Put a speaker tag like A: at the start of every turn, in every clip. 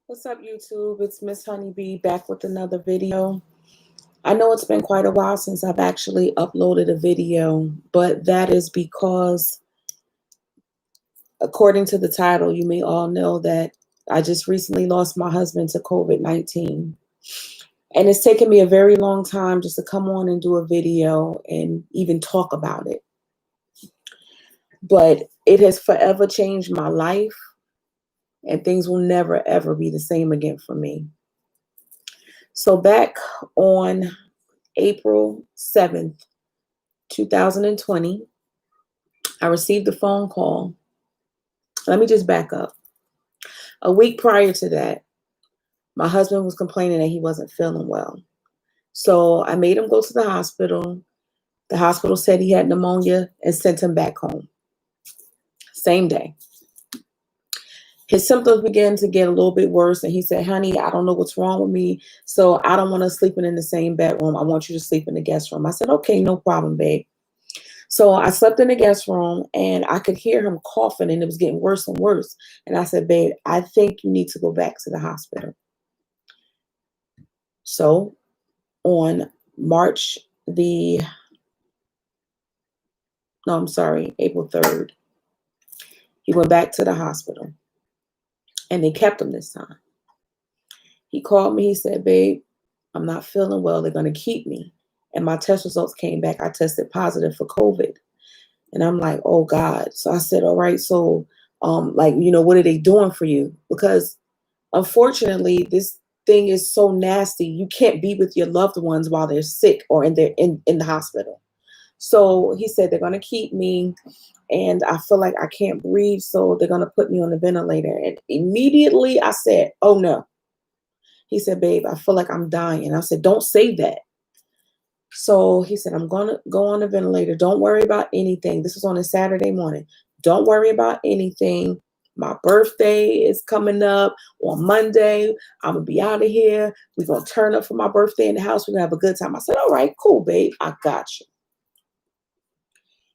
A: What's up, YouTube? It's Miss Honeybee back with another video. I know it's been quite a while since I've actually uploaded a video, but that is because, according to the title, you may all know that I just recently lost my husband to COVID-19. And it's taken me a very long time just to come on and do a video and even talk about it. But it has forever changed my life, and things will never, ever be the same again for me. So back on April 7th, 2020, I received a phone call. Let me just back up. A week prior to that, my husband was complaining that he wasn't feeling well. So I made him go to the hospital. The hospital said he had pneumonia and sent him back home. Same day. His symptoms began to get a little bit worse, and he said, "Honey, I don't know what's wrong with me, so I don't want us sleeping in the same bedroom. I want you to sleep in the guest room." I said, "Okay, no problem, babe." So I slept in the guest room, and I could hear him coughing, and it was getting worse and worse. And I said, "Babe, I think you need to go back to the hospital." So on March the, no, I'm sorry, April 3rd, he went back to the hospital, and they kept him this time. He called me. He said, "Babe, I'm not feeling well. They're going to keep me." And my test results came back. I tested positive for COVID. And I'm like, "Oh God." So I said, "All right. So, what are they doing for you?" Because unfortunately, this thing is so nasty. You can't be with your loved ones while they're sick or in the hospital. So he said, "They're going to keep me, and I feel like I can't breathe. So they're going to put me on the ventilator." And immediately I said, "Oh no." He said, "Babe, I feel like I'm dying." I said, "Don't say that." So he said, "I'm going to go on the ventilator. Don't worry about anything." This was on a Saturday morning. "Don't worry about anything. My birthday is coming up on Monday. I'm going to be out of here. We're going to turn up for my birthday in the house. We're going to have a good time." I said, "All right, cool, babe. I got you."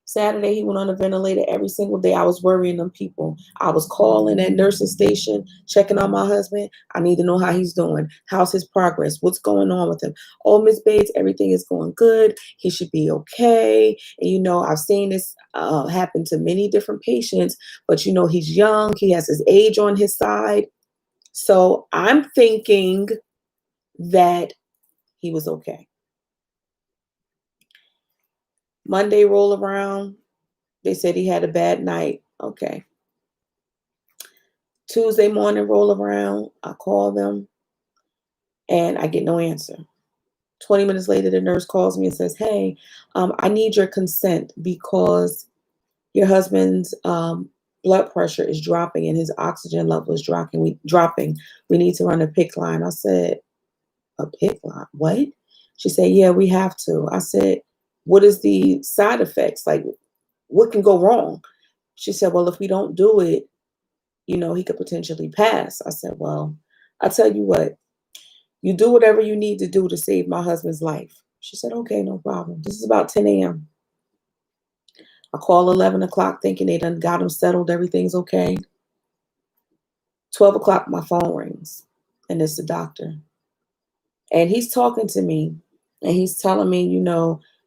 A: Saturday, he went on a ventilator every single day. I was worrying them people. I was calling that nursing station, checking on my husband. "I need to know how he's doing. How's his progress? What's going on with him?" "Oh, Miss Bates, everything is going good. He should be okay." And, I've seen this happen to many different patients, but, he's young. He has his age on his side. So I'm thinking that he was okay. Monday roll around. They said he had a bad night. Okay. Tuesday morning roll around, I call them, and I get no answer. 20 minutes later, the nurse calls me and says, "Hey, I need your consent because your husband's blood pressure is dropping and his oxygen level is dropping. We need to run a PICC line." I said, "A PICC line? What?" She said, "Yeah, we have to." I said, "What is the side effects? Like, what can go wrong?" She said, "Well, if we don't do it, he could potentially pass." I said, "Well, I tell you what, you do whatever you need to do to save my husband's life." She said, "Okay, no problem." This is about 10 a.m. I call 11 o'clock thinking they done got him settled. Everything's okay. 12 o'clock, my phone rings, and it's the doctor. And he's talking to me, and he's telling me,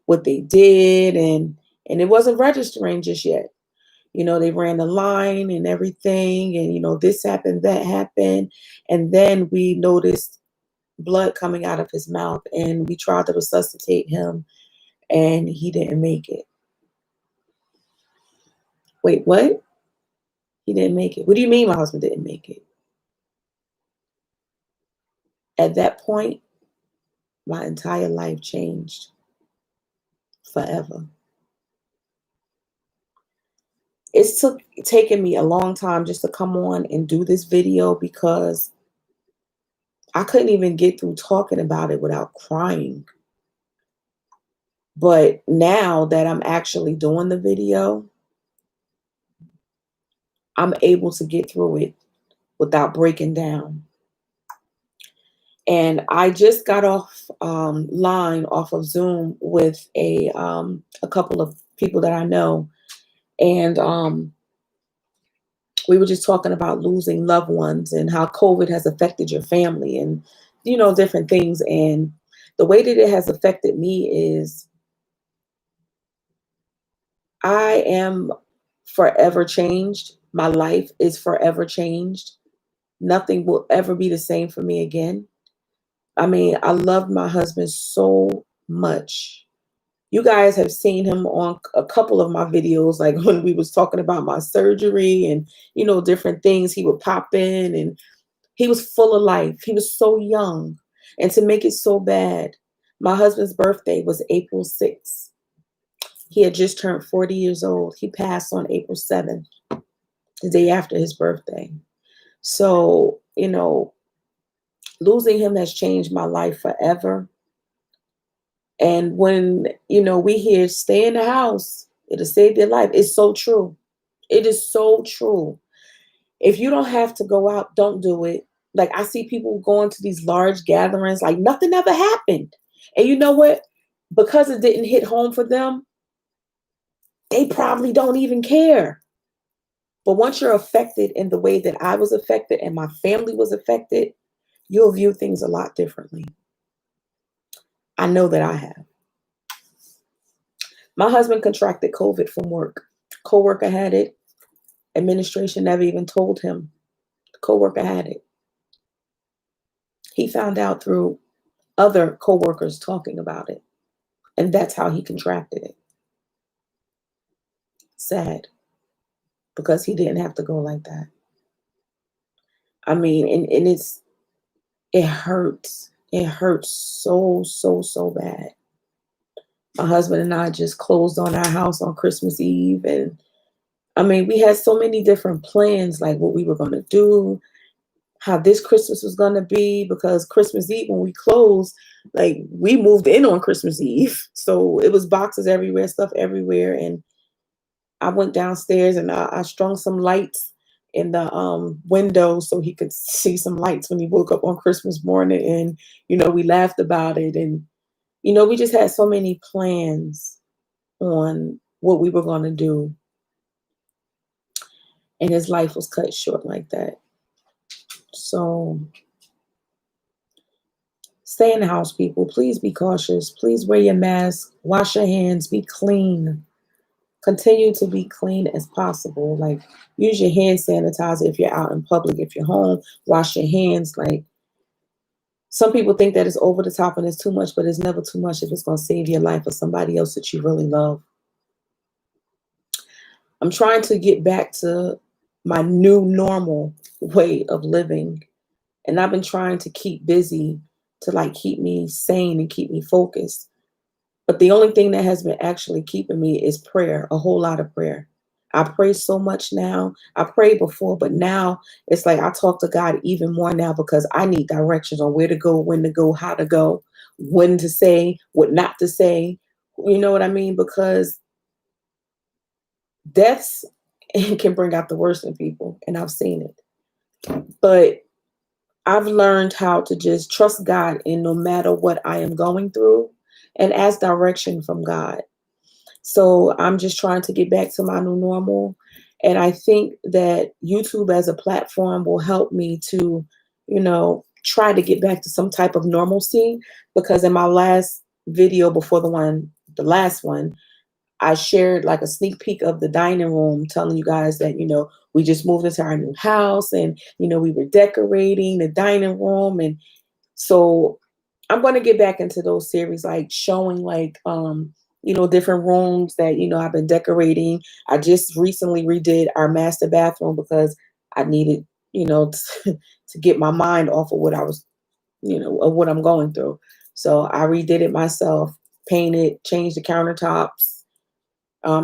A: what they did, and it wasn't registering just yet. They ran the line and everything, and, this happened, that happened. And then we noticed blood coming out of his mouth, and we tried to resuscitate him, and he didn't make it. Wait, what? He didn't make it? What do you mean my husband didn't make it? At that point, my entire life changed forever. It's taken me a long time just to come on and do this video because I couldn't even get through talking about it without crying. But now that I'm actually doing the video, I'm able to get through it without breaking down. And I just got off line off of Zoom with a couple of people that I know. And we were just talking about losing loved ones and how COVID has affected your family and, different things. And the way that it has affected me is I am forever changed. My life is forever changed. Nothing will ever be the same for me again. I mean, I loved my husband so much. You guys have seen him on a couple of my videos, like when we was talking about my surgery and, different things. He would pop in and he was full of life. He was so young. And to make it so bad, my husband's birthday was April 6th. He had just turned 40 years old. He passed on April 7th, the day after his birthday. So, losing him has changed my life forever. And when, we hear stay in the house, it'll save your life. It's so true. It is so true. If you don't have to go out, don't do it. Like I see people going to these large gatherings, like nothing ever happened. And you know what? Because it didn't hit home for them, they probably don't even care. But once you're affected in the way that I was affected and my family was affected, you'll view things a lot differently. I know that I have. My husband contracted COVID from work. Coworker had it. Administration never even told him. The coworker had it. He found out through other coworkers talking about it. And that's how he contracted it. Sad. Because he didn't have to go like that. I mean, and it hurts. It hurts so, so, so bad. My husband and I just closed on our house on Christmas Eve. And I mean, we had so many different plans, like what we were going to do, how this Christmas was going to be, because Christmas Eve when we closed, like we moved in on Christmas Eve. So it was boxes everywhere, stuff everywhere. And I went downstairs and I strung some lights in the window so he could see some lights when he woke up on Christmas morning. And, we laughed about it. And, we just had so many plans on what we were going to do. And his life was cut short like that. So stay in the house, people. Please be cautious. Please wear your mask. Wash your hands. Be clean. Continue to be clean as possible. Like, use your hand sanitizer if you're out in public. If you're home, wash your hands. Like, some people think that it's over the top and it's too much, but it's never too much if it's going to save your life or somebody else that you really love. I'm trying to get back to my new normal way of living. And I've been trying to keep busy to keep me sane and keep me focused. But the only thing that has been actually keeping me is prayer, a whole lot of prayer. I pray so much now. I prayed before, but now it's like I talk to God even more now because I need directions on where to go, when to go, how to go, when to say, what not to say. You know what I mean? Because deaths can bring out the worst in people, and I've seen it. But I've learned how to just trust God in no matter what I am going through and ask direction from God. So I'm just trying to get back to my new normal. And I think that YouTube as a platform will help me to, try to get back to some type of normalcy. Because in my last video before the last one, I shared like a sneak peek of the dining room, telling you guys that, we just moved into our new house and, we were decorating the dining room. And so I'm going to get back into those series, like showing different rooms that, I've been decorating. I just recently redid our master bathroom because I needed, to get my mind off of what I was, of what I'm going through. So I redid it myself, painted, changed the countertops.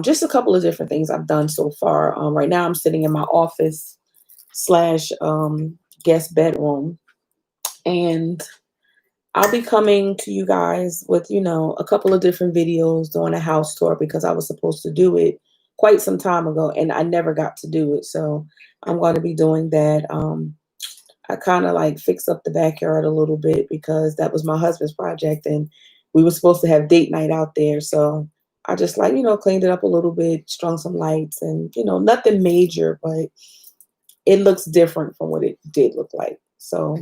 A: Just a couple of different things I've done so far. Right now I'm sitting in my office / guest bedroom, and I'll be coming to you guys with, a couple of different videos doing a house tour because I was supposed to do it quite some time ago and I never got to do it. So I'm going to be doing that. I kind of fixed up the backyard a little bit because that was my husband's project and we were supposed to have date night out there. So I just cleaned it up a little bit, strung some lights and, nothing major, but it looks different from what it did look like. So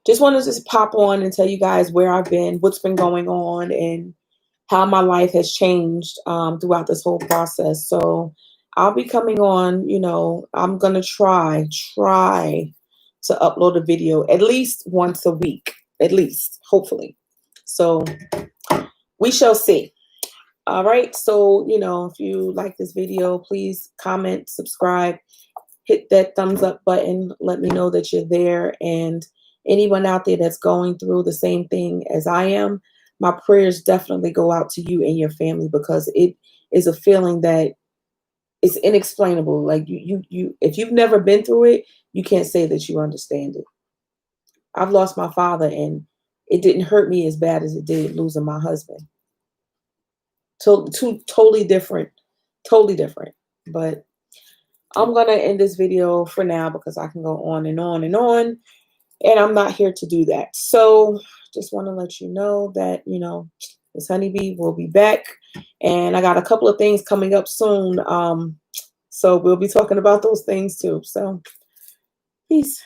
A: just wanted to just pop on and tell you guys where I've been, what's been going on, and how my life has changed throughout this whole process. So I'll be coming on, I'm going to try to upload a video at least once a week, at least, hopefully. So we shall see. All right. So, if you like this video, please comment, subscribe, hit that thumbs up button. Let me know that you're there. And anyone out there that's going through the same thing as I am, my prayers definitely go out to you and your family, because it is a feeling that is inexplainable. Like you if you've never been through it, you can't say that you understand it. I've lost my father, and it didn't hurt me as bad as it did losing my husband. Two totally different. But I'm going to end this video for now, because I can go on and on and on, and I'm not here to do that. So just want to let you know that, Miss Honeybee will be back, and I got a couple of things coming up soon. So we'll be talking about those things too. So peace.